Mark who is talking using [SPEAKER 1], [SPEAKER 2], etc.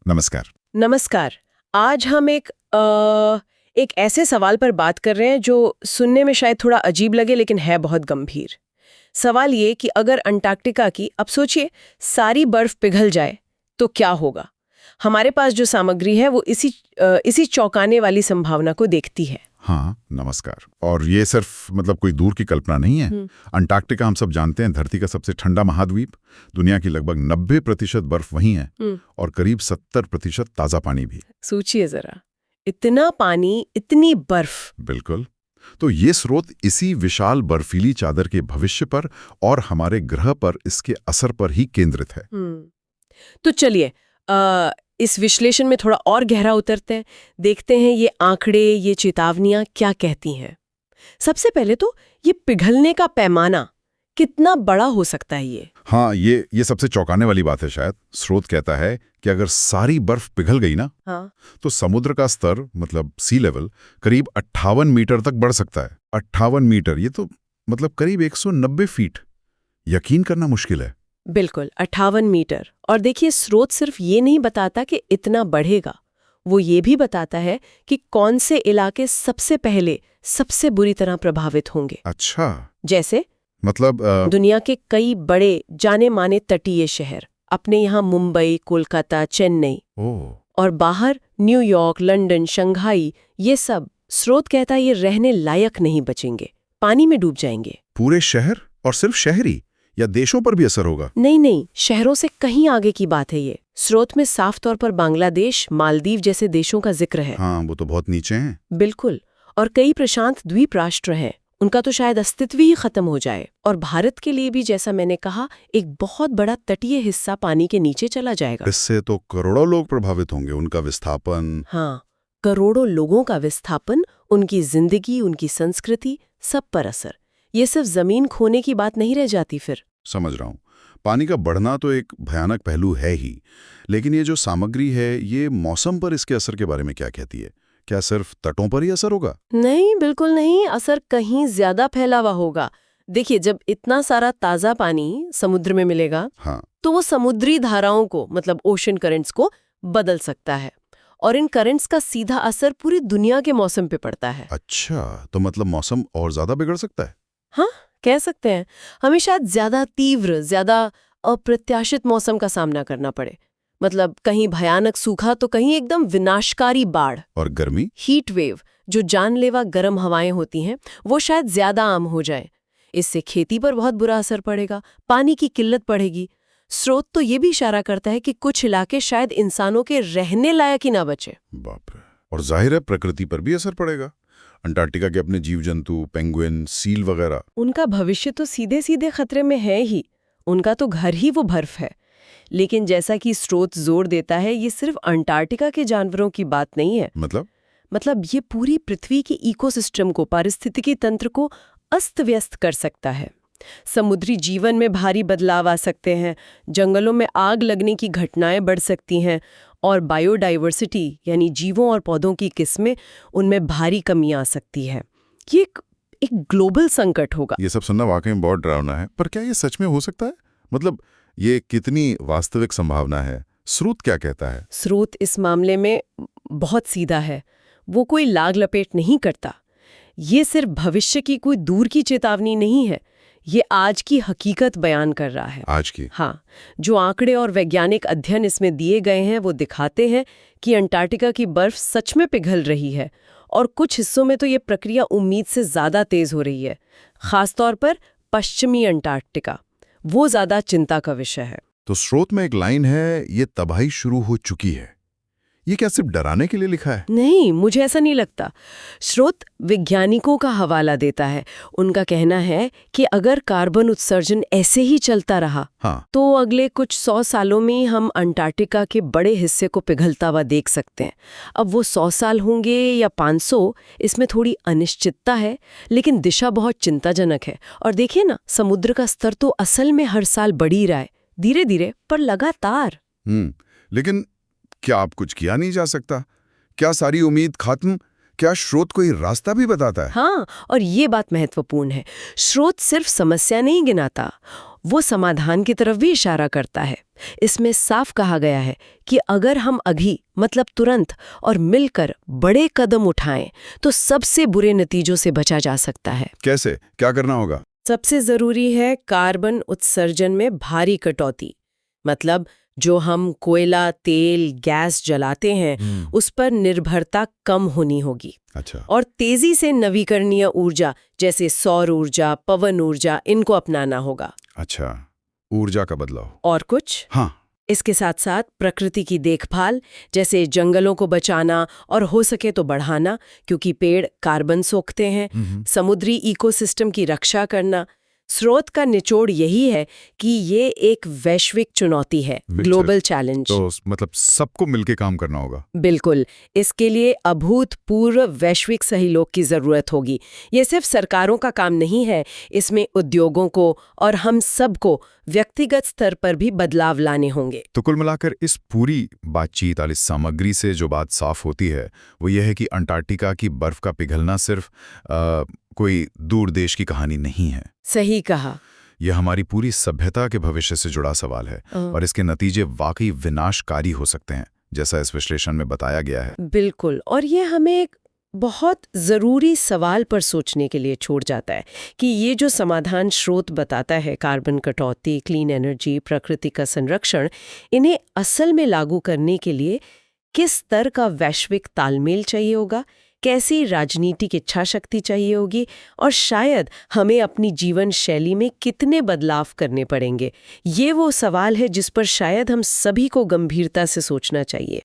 [SPEAKER 1] नमस्कार।
[SPEAKER 2] नमस्कार। आज हम एक ऐसे सवाल पर बात कर रहे हैं जो सुनने में शायद थोड़ा अजीब लगे लेकिन है बहुत गंभीर। सवाल ये कि अगर अंटार्कटिका की, अब सोचिए, सारी बर्फ पिघल जाए तो क्या होगा। हमारे पास जो सामग्री है वो इसी चौंकाने वाली संभावना को देखती है।
[SPEAKER 1] हाँ, नमस्कार। और ये सिर्फ कोई दूर की कल्पना नहीं है। अंटार्कटिका हम सब जानते हैं, धरती का सबसे ठंडा महाद्वीप। दुनिया की लगभग 90% बर्फ वहीं है और करीब 70% ताजा पानी भी।
[SPEAKER 2] सोचिए जरा, इतना पानी, इतनी बर्फ।
[SPEAKER 1] बिल्कुल। तो ये स्रोत इसी विशाल बर्फीली चादर के भविष्य पर और हमारे ग्रह पर इसके असर पर ही केंद्रित है।
[SPEAKER 2] तो चलिए इस विश्लेषण में थोड़ा और गहरा उतरते हैं, देखते हैं ये आंकड़े, ये चेतावनियां क्या कहती हैं। सबसे पहले तो ये पिघलने का पैमाना कितना बड़ा हो सकता है ये?
[SPEAKER 1] हाँ, ये सबसे चौंकाने वाली बात है शायद। स्रोत कहता है कि अगर सारी बर्फ पिघल गई ना,
[SPEAKER 2] हाँ,
[SPEAKER 1] तो समुद्र का स्तर सी लेवल करीब 58 मीटर तक बढ़ सकता है। 58 मीटर, ये तो करीब 190 फीट। यकीन करना मुश्किल है।
[SPEAKER 2] बिल्कुल, 58 मीटर। और देखिए, स्रोत सिर्फ ये नहीं बताता कि इतना बढ़ेगा, वो ये भी बताता है कि कौन से इलाके सबसे पहले सबसे बुरी तरह प्रभावित होंगे।
[SPEAKER 1] अच्छा।
[SPEAKER 2] जैसे दुनिया के कई बड़े जाने माने तटीय शहर, अपने यहाँ मुंबई, कोलकाता, चेन्नई, और बाहर न्यूयॉर्क, लंदन, शंघाई, ये सब स्रोत कहता है ये रहने लायक नहीं बचेंगे, पानी में डूब जाएंगे।
[SPEAKER 1] पूरे शहर? और सिर्फ शहरी या देशों पर भी असर होगा?
[SPEAKER 2] नहीं, शहरों से कहीं आगे की बात है ये। स्रोत में साफ तौर पर बांग्लादेश, मालदीव जैसे देशों का जिक्र है।
[SPEAKER 1] हाँ, वो तो बहुत नीचे हैं।
[SPEAKER 2] बिल्कुल। और कई प्रशांत द्वीप राष्ट्र हैं, उनका तो शायद अस्तित्व ही खत्म हो जाए। और भारत के लिए भी, जैसा मैंने कहा, एक बहुत बड़ा तटीय हिस्सा पानी के नीचे चला जाएगा।
[SPEAKER 1] इससे तो करोड़ों लोग प्रभावित होंगे, उनका विस्थापन।
[SPEAKER 2] हाँ, करोड़ों लोगों का विस्थापन, उनकी जिंदगी, उनकी संस्कृति, सब पर असर। ये सिर्फ जमीन खोने की बात नहीं रह जाती फिर।
[SPEAKER 1] समझ रहा हूँ। पानी का बढ़ना तो एक भयानक पहलू है ही, लेकिन ये जो सामग्री है, ये मौसम पर इसके असर के बारे में क्या कहती है? क्या सिर्फ तटों पर ही असर होगा?
[SPEAKER 2] नहीं, बिल्कुल नहीं। असर कहीं ज्यादा फैला हुआ होगा। देखिए, जब इतना सारा ताजा पानी समुद्र में मिलेगा,
[SPEAKER 1] हाँ,
[SPEAKER 2] तो वो समुद्री धाराओं को, ओशन करंट्स को बदल सकता है, और इन करंट्स का सीधा असर पूरी दुनिया के मौसम पे पड़ता है।
[SPEAKER 1] अच्छा, तो मौसम और ज्यादा बिगड़ सकता है?
[SPEAKER 2] हाँ, कह सकते हैं। हमें शायद ज्यादा तीव्र, ज्यादा अप्रत्याशित मौसम का सामना करना पड़े। कहीं भयानक सूखा तो कहीं एकदम विनाशकारी बाढ़।
[SPEAKER 1] और गर्मी?
[SPEAKER 2] हीट वेव, जो जानलेवा गर्म हवाएं होती हैं, वो शायद ज्यादा आम हो जाए। इससे खेती पर बहुत बुरा असर पड़ेगा, पानी की किल्लत बढ़ेगी। स्रोत तो ये भी इशारा करता है कि कुछ इलाके शायद इंसानों के रहने लायक ही ना बचे।
[SPEAKER 1] बाप रे। और जाहिर है प्रकृति पर भी असर पड़ेगा। अंटार्कटिका के अपने जीव जंतु, पेंगुइन, सील वगैरह,
[SPEAKER 2] उनका भविष्य तो सीधे सीधे खतरे में है ही। उनका तो घर ही वो बर्फ है। लेकिन जैसा कि स्रोत जोर देता है, ये सिर्फ अंटार्कटिका के जानवरों की बात नहीं है। ये पूरी पृथ्वी के इकोसिस्टम को, पारिस्थितिकी तंत्र को अस्त व्यस्त कर सकता है। समुद्री जीवन में भारी बदलाव आ सकते हैं, जंगलों में आग लगने की घटनाएं बढ़ सकती हैं, और बायोडाइवर्सिटी यानी जीवों और पौधों की किस्में, उनमें भारी कमी आ सकती है। ये एक ग्लोबल संकट होगा।
[SPEAKER 1] ये सब सुनना वाकई में बहुत डरावना है, पर क्या ये सच में हो सकता है? ये कितनी वास्तविक संभावना है? स्रोत क्या कहता है?
[SPEAKER 2] स्रोत इस मामले में बहुत सीधा है। वो कोई लाग लपेट नहीं करता। ये सिर्फ भविष्य की कोई दूर की चेतावनी नहीं है, ये आज की हकीकत बयान कर रहा है।
[SPEAKER 1] आज की?
[SPEAKER 2] हाँ, जो आंकड़े और वैज्ञानिक अध्ययन इसमें दिए गए हैं वो दिखाते हैं कि अंटार्कटिका की बर्फ सच में पिघल रही है, और कुछ हिस्सों में तो ये प्रक्रिया उम्मीद से ज्यादा तेज हो रही है। खासतौर पर पश्चिमी अंटार्कटिका, वो ज्यादा चिंता का विषय है।
[SPEAKER 1] तो स्रोत में एक लाइन है, ये तबाही शुरू हो चुकी है। ये क्या सिर्फ डराने के लिए लिखा है?
[SPEAKER 2] नहीं, मुझे ऐसा नहीं लगता। स्रोत वैज्ञानिकों का हवाला देता है। उनका कहना है कि अगर कार्बन उत्सर्जन ऐसे ही चलता रहा, तो अगले कुछ 100 सालों में हम अंटार्कटिका के बड़े हिस्से को पिघलता हुआ देख सकते हैं। अब वो 100 साल होंगे या 500, इसमें थोड़ी अनिश्चितता है, लेकिन दिशा बहुत चिंताजनक है। और देखिए ना, समुद्र का स्तर तो असल में हर साल बढ़ ही रहा है, धीरे धीरे पर लगातार।
[SPEAKER 1] लेकिन क्या आप कुछ किया नहीं जा सकता? क्या सारी उम्मीद खत्म? क्या स्रोत कोई रास्ता भी बताता है?
[SPEAKER 2] हाँ, और ये बात महत्वपूर्ण है। स्रोत सिर्फ समस्या नहीं गिनाता, वो समाधान की तरफ भी इशारा करता है। इसमें साफ कहा गया है कि अगर हम अभी मतलब तुरंत और मिलकर बड़े कदम उठाएं तो सबसे बुरे नतीजों से बचा जा सकता है।
[SPEAKER 1] कैसे, क्या करना होगा?
[SPEAKER 2] सबसे जरूरी है कार्बन उत्सर्जन में भारी कटौती। मतलब जो हम कोयला, तेल, गैस जलाते हैं उस पर निर्भरता कम होनी होगी।
[SPEAKER 1] अच्छा।
[SPEAKER 2] और तेजी से नवीकरणीय ऊर्जा जैसे सौर ऊर्जा, पवन ऊर्जा, इनको अपनाना होगा।
[SPEAKER 1] अच्छा, ऊर्जा का बदलाव।
[SPEAKER 2] और कुछ?
[SPEAKER 1] हाँ।
[SPEAKER 2] इसके साथ साथ प्रकृति की देखभाल, जैसे जंगलों को बचाना और हो सके तो बढ़ाना, क्योंकि पेड़ कार्बन सोखते हैं। समुद्री इकोसिस्टम की रक्षा करना। स्रोत का निचोड़ यही है कि ये एक वैश्विक चुनौती है, ग्लोबल चैलेंज।
[SPEAKER 1] तो मतलब सबको मिलके काम करना होगा।
[SPEAKER 2] बिल्कुल। इसके लिए अभूतपूर्व वैश्विक सहयोग की जरूरत होगी। ये सिर्फ सरकारों का काम नहीं है, इसमें उद्योगों को और हम सबको व्यक्तिगत स्तर पर भी बदलाव लाने होंगे।
[SPEAKER 1] तो कुल मिलाकर इस पूरी बातचीत वाली सामग्री से जो बात साफ होती है वो ये है कि अंटार्कटिका की बर्फ का पिघलना सिर्फ कोई दूर देश की कहानी नहीं है।
[SPEAKER 2] सही कहा।
[SPEAKER 1] यह हमारी पूरी सभ्यता के भविष्य से जुड़ा सवाल है और इसके नतीजे वाकई विनाशकारी हो सकते हैं, जैसा इस विश्लेषण में बताया गया है।
[SPEAKER 2] बिल्कुल। और ये हमें एक बहुत ज़रूरी सवाल पर सोचने के लिए छोड़ जाता है कि ये जो समाधान स्रोत बताता है, कार्बन कटौती, क्लीन एनर्जी, प्रकृति का संरक्षण, इन्हें असल में लागू करने के लिए किस स्तर का वैश्विक तालमेल चाहिए होगा, कैसी राजनीतिक इच्छा शक्ति चाहिए होगी और शायद हमें अपनी जीवन शैली में कितने बदलाव करने पड़ेंगे। ये वो सवाल है जिस पर शायद हम सभी को गंभीरता से सोचना चाहिए।